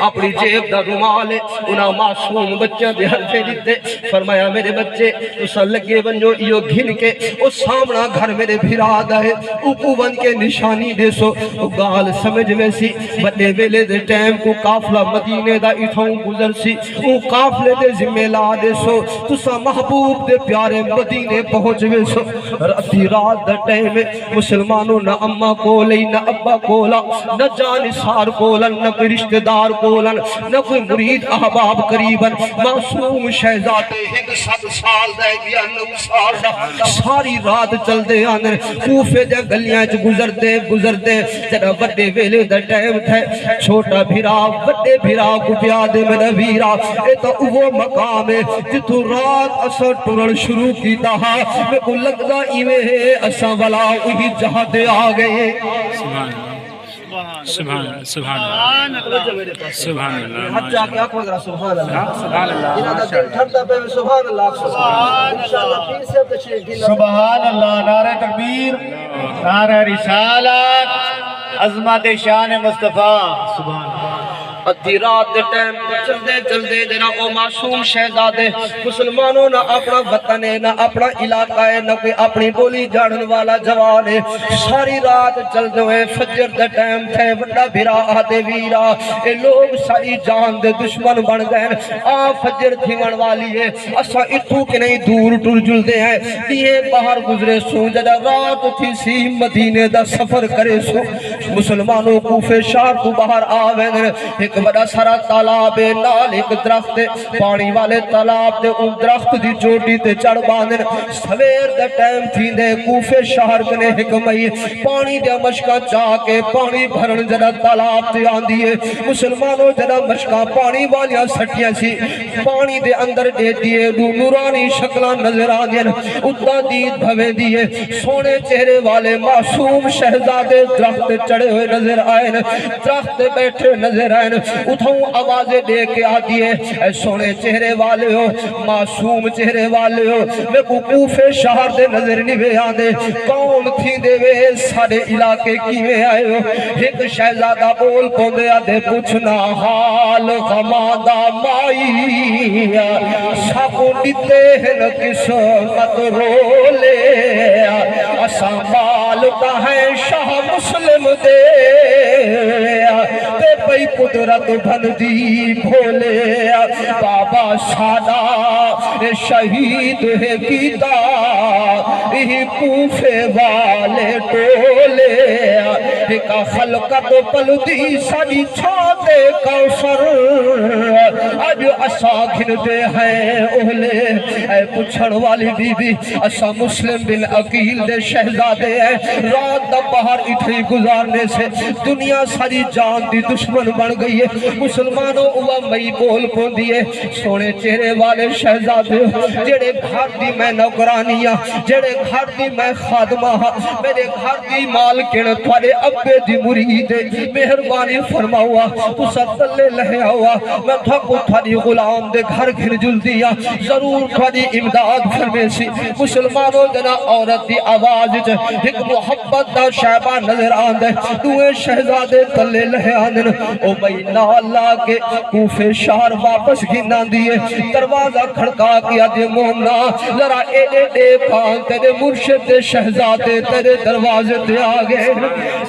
اپنی جیب دا رومال انہاں معصوم بچے دے ہتھے دتے فرمایا میرے بچے تساں لگے ونجو ایو گھن کے او سامنا گھر میرے بھرا دا ہے اوپو ون کے نشانی دے سو او گال سمجھ ویسی بڑے ویلے دے ٹائم کو قافلہ مدینے دا اتھوں گزر سی او قافلے دے ذمہ لا دے سو تساں محبوب دے پیارے مدینے پہنچ وے سو ادھی رات دا ٹائم مسلمانوں نہ اما کولئی نہ ابا کولا نہ جانسار کولن نہ کوئی رشتہ دار کولن نہ کوئی مرید احباب قریباً معصوم شہزادے ایک 7 سال دے گیا 9 سال دا ساری رات چل دے آنے کوفے دے گلیاں چ گزر دے جڑا بڑے ویلے دا ٹائم تھے چھوٹا بھیرا بڑے بھیرا کو پیادے میں نویرا اے تو وہ مقام ہے جتو رات اثر ٹرن شروع کی تہا میں کو لگدا ایویں ہے اساں والا وہی جہاں دے آ گئے سبحان اللہ سبحان اللہ سبحان اللہ حجا کیا کہو ذرا سبحان اللہ سبحان اللہ انہاں دا دل ٹھنڈا پے سبحان اللہ انشاءاللہ پھر سے تشریف دی سبحان اللہ نعرہ تکبیر نعرہ رسالت عظمت شان مصطفیٰ سبحان اللہ ادھی رات دے ٹائم چل دے جنا او معصوم شہزادے مسلمانوں نہ اپنا وطن ہے نہ اپنا علاقہ ہے نہ کوئی اپنی بولی جانن والا جوان ہے ساری رات چل دے فجر دے ٹائم تھے بڑا بھرا آدے ویرا اے لوگ ساری جان دے دشمن بن گئے آ فجر تھیون والی ہے اسا اتھو کے نہیں دور ٹر جل دے ہیں دیئے باہر گزرے سو جدا رات تھی سی مدینے دا سفر کرے سو مسلمانوں کوفے شہر کو باہر آوے ایک بڑا سارا تالاب ہے نال ایک درخت پانی والے تالاب دے ان درخت دی چوٹی تے چڑھ باندھن سویر دا ٹائم تھی دے کوفے شہر کنے حکمئی پانی دے مشکا چاہ کے پانی بھرن جڑا تالاب تے آن دیئے مسلمانوں جڑا مشکا پانی والیاں سٹیاں سی پانی دے اندر دے دیئے نورانی شکلہ نظر آن دیا اتنا دید بھوے دیئے سونے چہرے والے معصوم شہزادے درخت چڑھے ہوئے نظر آئے درخت بیٹھے نظر آئے اتھوں آوازیں دے کے آتی ہے اے سونے چہرے والے ہو معصوم چہرے والے ہو میں کو کوفے شہر دے نظر نہیں آدھے کون تھی دے وے سارے علاقے کی میں آئے ہو ایک شہزادہ بول کو دے آدھے پوچھنا حال غمادہ مائی ساکو دیتے ہیں قسمت رولے اساں مال کا ہے شاہ مسلم دے تے پئی قدرت بھن دی بھولے بابا سادہ شہید ہے کیتا یہ کوفے والے ٹولے ایک خلقت پل دی ساری چھوٹے کوثر اج اسا گھنتے ہیں اہلے اے پچھڑ والی بی بی اسا مسلم بن عقیل دے شہزادے ہیں رات دا باہر اٹھے گزارنے سے دنیا ساری جان دی دشمن بن گئی ہے مسلمانوں اوہ مئی بول کو دیئے سونے چہرے والے شہزادے جڑے گھر دی میں نوکرانیاں جڑے گھر دی میں خادمہ میرے گھر دی مالکن تھوڑے ابے دی مرید مہربانی فرماؤا تو ستلے لہے ہوا میں تھکو تھوڑی غلام دے گھر گھر جل دیا ضرور تھوڑی امداد فرمے سی مسلمانوں جنا عورت دی آواز ایک محبت دا شعبہ نظر آن دے دوئے شہزادے تلے لہے آن او مہینہ اللہ کے کوفے شہر واپس گھنا دیئے دروازہ کھڑکا کیا دے مومنا ذرا اے پان تیرے مرشد دے شہزادے تیرے دروازے دے آگے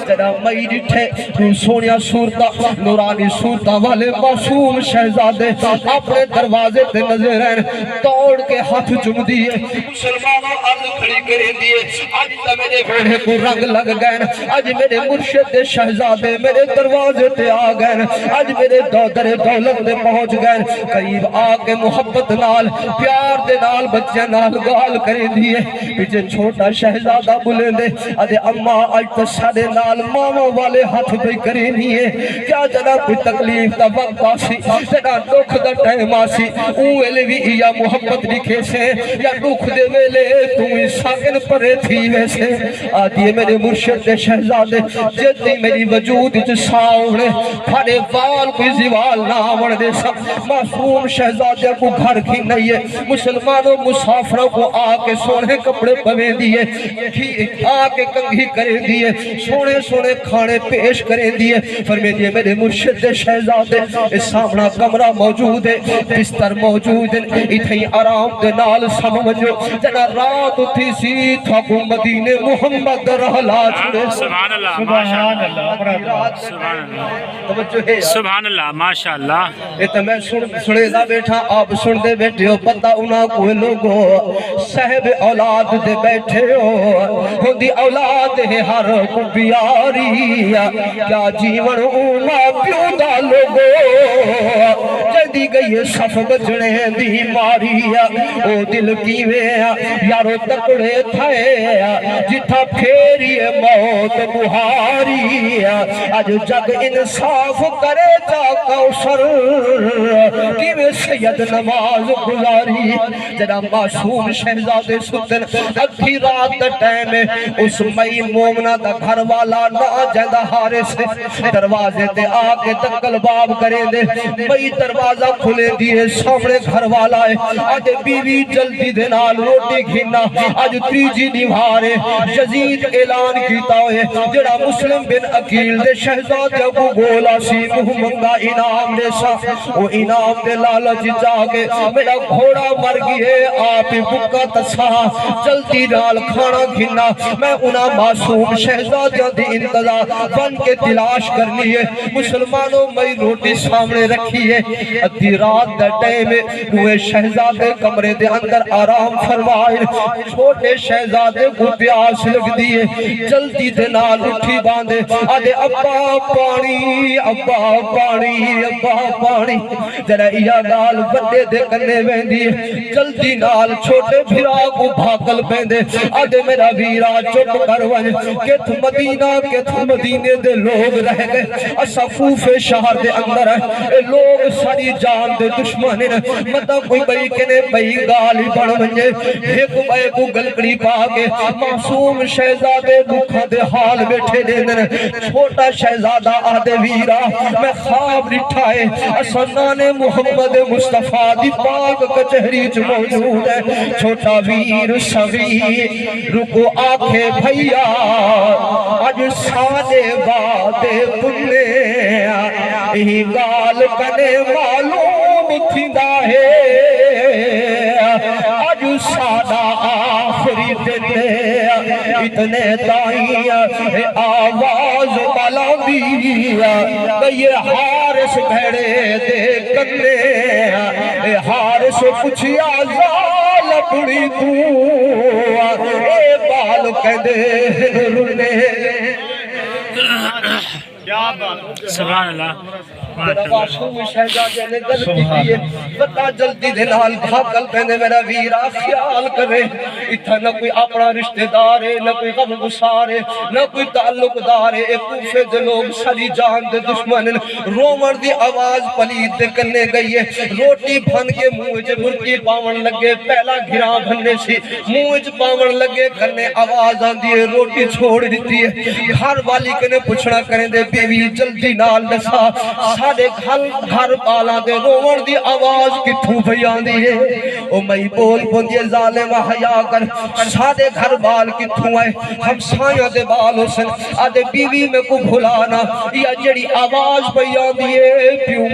تیرا مئی ڈٹھے سونیا صورتہ نورانی صورتہ والے معصوم شہزادے اپنے دروازے تے نظر ہیں توڑ کے ہاتھ چم دیئے مسلمانوں عرض کھڑی کرے دیئے آج تا میرے بھیڑے کو رنگ لگ گئے آج میرے مرشد دے شہزادے میرے دروازے تے آ گئے آج میرے دودر دولت دے پہنچ گئے قریب آکے محبت نال پیار دے نال بچے نال گال کرے دیئے پیچھے چھوٹا شہزادہ بلے دے ادھے اممہ آج تا سارے نال ماما والے ہاتھ پہ کرے نہیں ہے کیا جنا کوئی تکلیف دا وقت آسی جنا دکھ دا ٹائم آسی اویلے بھی یا محبت لکھے سے یا دکھ دے ویلے تمہیں ساکن پرے تھی ویسے آدھی میرے مرشد شہزادے جتی میری وجود ساؤنے پھڑے وال کوئی زوال نہ آوڑ دے سا معصوم شہزادے کو گھر کی نہیں ہے مسلمانوں مسافروں کو آکے سونے کپڑے پوے دیئے آکے کنگھی کرے دیئے سونے سونے کھانے پیش کرے دیئے فرمے دیئے میرے مرشد شہزادے اس سامنا کمرہ موجود ہے بستر موجود ہے اتھائی آرام دے نال سمجھو جنا رات تھی سی تھا کو مدینے محمد رہلا چھڑے سبحان اللہ سبحان اللہ توجہ ہے سبحان اللہ ماشاءاللہ یہ تو میں سنے دا بیٹھا آپ سن دے بیٹھے ہو پتہ انہاں کوئی لوگو صاحب اولاد دے بیٹھے ہو ہوندی اولاد ہے ہر کو بیاری کیا جیون ماں پیو دا لوگو جدی گئی صف بجنے دی ماری او دل کیوے یارو تکڑے تھائے جتھا پھیری موت بہاری آج جگ انصاف کرے جا کوثر کیوے سید نماز گزاری جنا معصوم شہزادے سلطن ادھی رات ٹائم اس مئی مومنہ دا گھر والا نہ جندہ ہارے سے دروازے تے آکے دکل باب کرے دے مئی دروازہ کھلے دیئے سامنے گھر والا ہے آج بیوی جلدی دے نال روٹی گھینا آج تریجی دیوارے یزید اعلان کیتا ہوئے جڑا مسلم بن عقیل دے شہزادے کو گولا سی منگا انعام دے سا وہ انعام دے لالچ جاگے میرا گھوڑا مر گئے آپ بکا تسا جلدی نال کھانا گھنا میں انہا معصوم شہزادہ دی انتظار بن کے تلاش کرنی ہے مسلمانوں میں روٹی سامنے رکھی ہے ادھی رات دا ٹائم ہوئے شہزادے کمرے دے اندر آرام فرمائے چھوٹے شہزادے کو پیاس لگ دیئے جلدی دے نال اٹھی باندے آدھے ابا پانی ابا پانی ابا پانی جرہ یا گال بڑے دے کرنے بیندی جلدی نال چھوٹے بھرا کو بھاکل بیندے آدھے میرا ویرا چپ کروائے کت مدینے دے لوگ رہ گئے اصفوف شہر دے اندر ہے لوگ ساری جان دے دشمن مطا کوئی بھئی کنے بھئی گالی بڑھ منجے ایک بھئی کو گلکڑی پاکے معصوم شہزادے دکھا دے حال بیٹھے دیندن چھوٹا شہزادہ آدھے ویرا میں خواب رٹھائے اسنان محمد مصطفیٰ دی پاک کچہری جو موجود ہے چھوٹا ویر صغیر رکو آنکھیں بھئیا آج سادے بادے بلے ہی گال کنے معلوم تھیندا ہے آج سادہ آخری دنے اتنے دائیں آواز بالا دیا یہ حارس بھیڑے دے کنے حارس پچھیا زال پڑی تو اے بال کہدے رنے سبحان اللہ معصوم شہزادے نے غلطی کی ہے بتا جلدی دے نال بھاکل پہنے میرا ویرا خیال کرے اتھا نہ کوئی اپنا رشتہ دار ہے نہ کوئی غم گسار ہے نہ کوئی تعلق دار ہے ایک کوفے دے لوگ ساری جان دے دشمن رومر دی آواز پلید دے کرنے گئی ہے روٹی بھن کے منہ وچ برکی پاون لگے پہلا گھراں بھننے سی منہ وچ پاون لگے کرنے آواز آندی ہے روٹی چھوڑ دیتی ہے گھر والی کنے پوچھنا کریں دے بیوی جلدی نال دسا ساڑے گھر پالا دے روڑ دی آواز کتھوں بھیان دی ہے او مئی بول بندی ظالم حیاء کر ساڑے گھر بال کتھوں آئے ہم سایہ دے بال حسن آدھے بیوی میں کو بھلانا یا جڑی آواز بھیان دی ہے پیوں